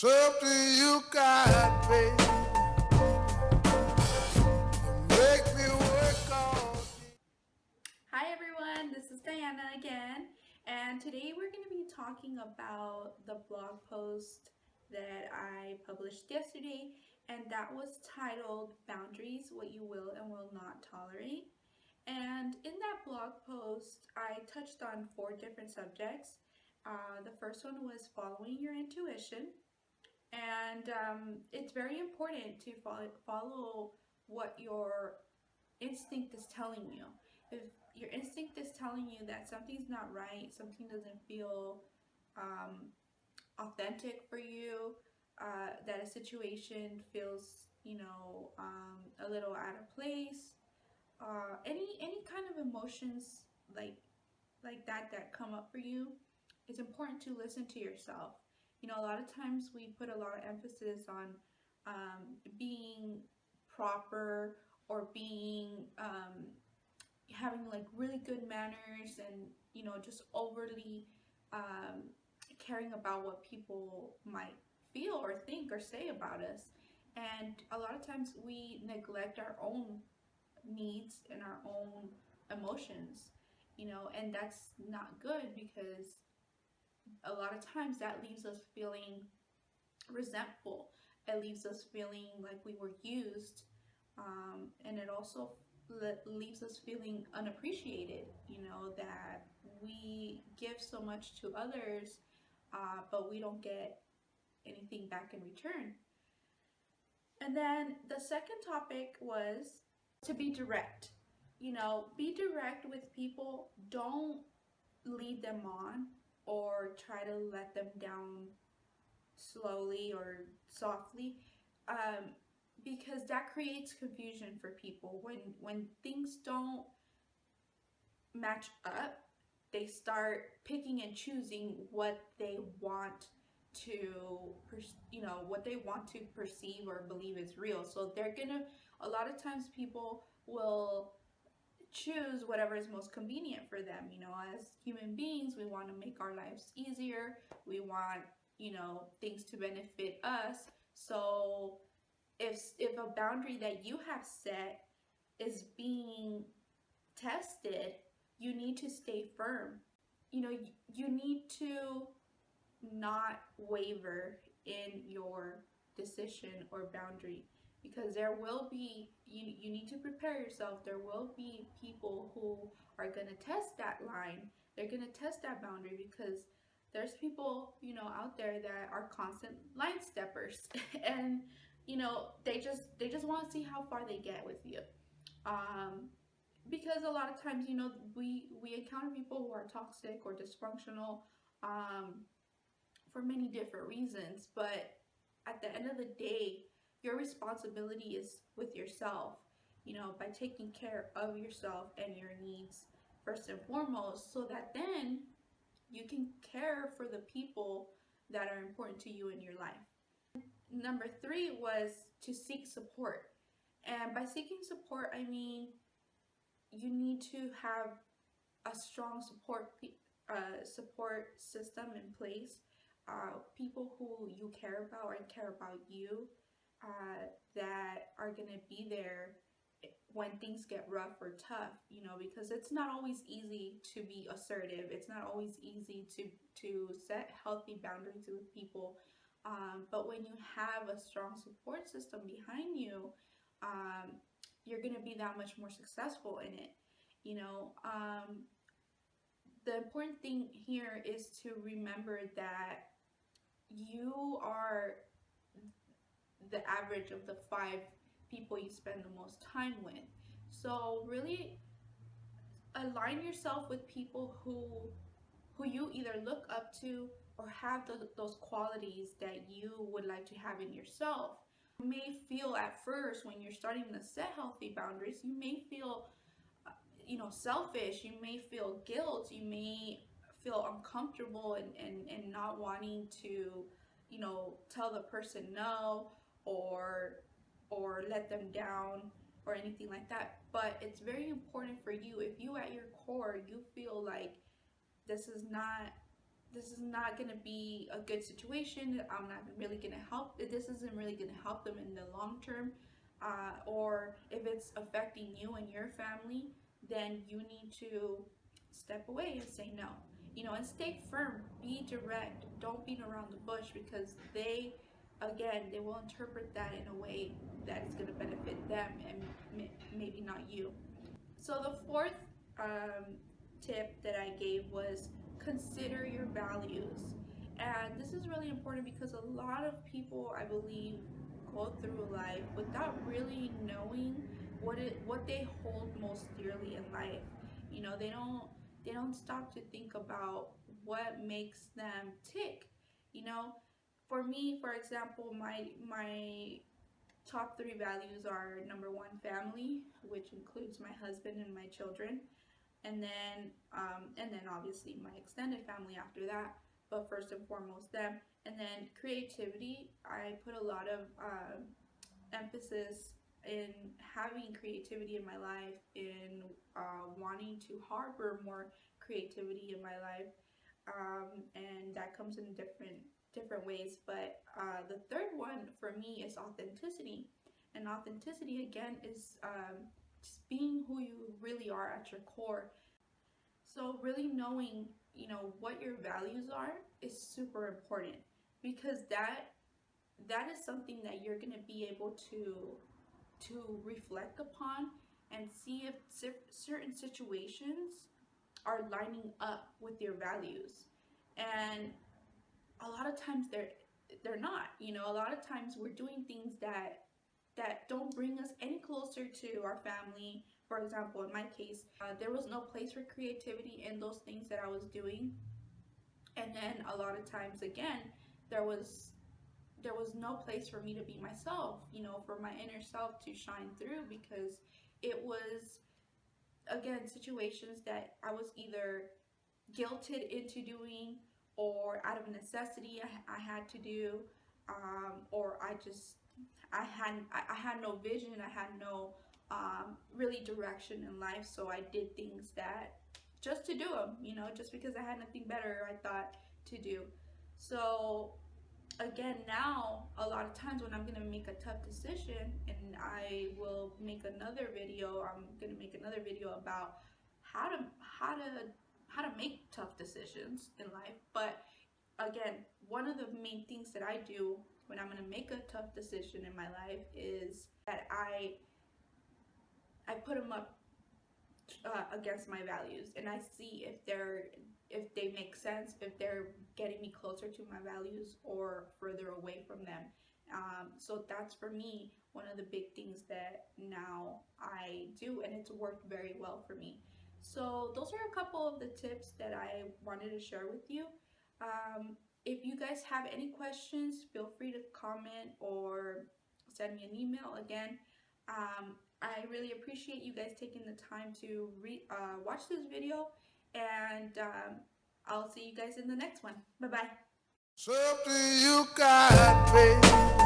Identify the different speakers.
Speaker 1: Something you got, baby. You make me work all day.
Speaker 2: Hi everyone, this is Diana again, and today we're going to be talking about the blog post that I published yesterday, and that was titled Boundaries: What You Will and Will Not Tolerate. And in that blog post, I touched on four different subjects. The first one was following your intuition, and it's very important to follow what your instinct is telling you. If your instinct is telling you that something's not right, something doesn't feel um, authentic for you, that a situation feels, a little out of place, any kind of emotions like that come up for you, it's important to listen to yourself. A lot of times we put a lot of emphasis on being proper or being having like really good manners and just overly um, caring about what people might feel or think or say about us. And a lot of times we neglect our own needs and our own emotions, and that's not good because a lot of times that leaves us feeling resentful. It leaves us feeling like we were used, and it also leaves us feeling unappreciated. That we give so much to others, but we don't get anything back in return. And then the second topic was to be direct. Be direct with people. Don't lead them on or try to let them down slowly or softly, um, because that creates confusion for people. When things don't match up, they start picking and choosing what they want to what they want to perceive or believe is real. So they're gonna, a lot of times people will choose whatever is most convenient for them. As human beings, we want to make our lives easier. We want, things to benefit us. So if a boundary that you have set is being tested, you need to stay firm. You need to not waver in your decision or boundary, because there will be, you need to prepare yourself. There will be people who are going to test that line. They're going to test that boundary, because there's people, out there that are constant line steppers and they just want to see how far they get with you. um because a lot of times, we encounter people who are toxic or dysfunctional, um for many different reasons. But at the end of the day, your responsibility is with yourself, by taking care of yourself and your needs first and foremost, so that then you can care for the people that are important to you in your life. Number three was to seek support. And by seeking support, I mean you need to have a strong support system in place. People who you care about and care about you, that are gonna be there when things get rough or tough. Because it's not always easy to be assertive. It's not always easy to set healthy boundaries with people. But when you have a strong support system behind you, um, you're gonna be that much more successful in it. You know, um, the important thing here is to remember that you are the average of the five people you spend the most time with. So really align yourself with people who you either look up to or have those qualities that you would like to have in yourself. You may feel at first, when you're starting to set healthy boundaries, you may feel selfish. You may feel guilt. You may feel uncomfortable and not wanting to tell the person no, or let them down or anything like that. But it's very important for you, if you at your core you feel like this is not this is not going to be a good situation. I'm not really going to help. This isn't really going to help them in the long term. Or if it's affecting you and your family, then you need to step away and say no. And stay firm. Be direct. Don't beat around the bush, because they will interpret that in a way that is going to benefit them and maybe not you. So the fourth tip that I gave was consider your values. And this is really important because a lot of people, I believe, go through life without really knowing what they hold most dearly in life. They don't stop to think about what makes them tick. You know, for me, for example, my top three values are: number one, family, which includes my husband and my children, and then obviously my extended family after that. But first and foremost, them. And then creativity. I put a lot of emphasis in having creativity in my life, in wanting to harbor more creativity in my life, and that comes in different ways. But the third one for me is authenticity, and authenticity again is just being who you really are at your core. So really knowing, what your values are is super important, because that is something that you're going to be able to reflect upon and see if certain situations are lining up with your values. And a lot of times they're not. A lot of times we're doing things that don't bring us any closer to our family. For example, in my case, there was no place for creativity in those things that I was doing. And then a lot of times, again, there was no place for me to be myself, for my inner self to shine through, because it was, again, situations that I was either guilted into doing, or out of necessity I had to do, or I had no vision, I had no really direction in life, so I did things that just to do them, just because I had nothing better, I thought, to do. So again, now a lot of times when I'm gonna make a tough decision, and I'm gonna make another video about how to make tough decisions in life. But again, one of the main things that I do when I'm gonna make a tough decision in my life is that I put them up against my values, and I see if they make sense, if they're getting me closer to my values or further away from them. So that's, for me, one of the big things that now I do, and it's worked very well for me. So those are a couple of the tips that I wanted to share with you. If you guys have any questions, feel free to comment or send me an email. Again, I really appreciate you guys taking the time to watch this video, and I'll see you guys in the next one. Bye bye.
Speaker 1: Something you got, baby.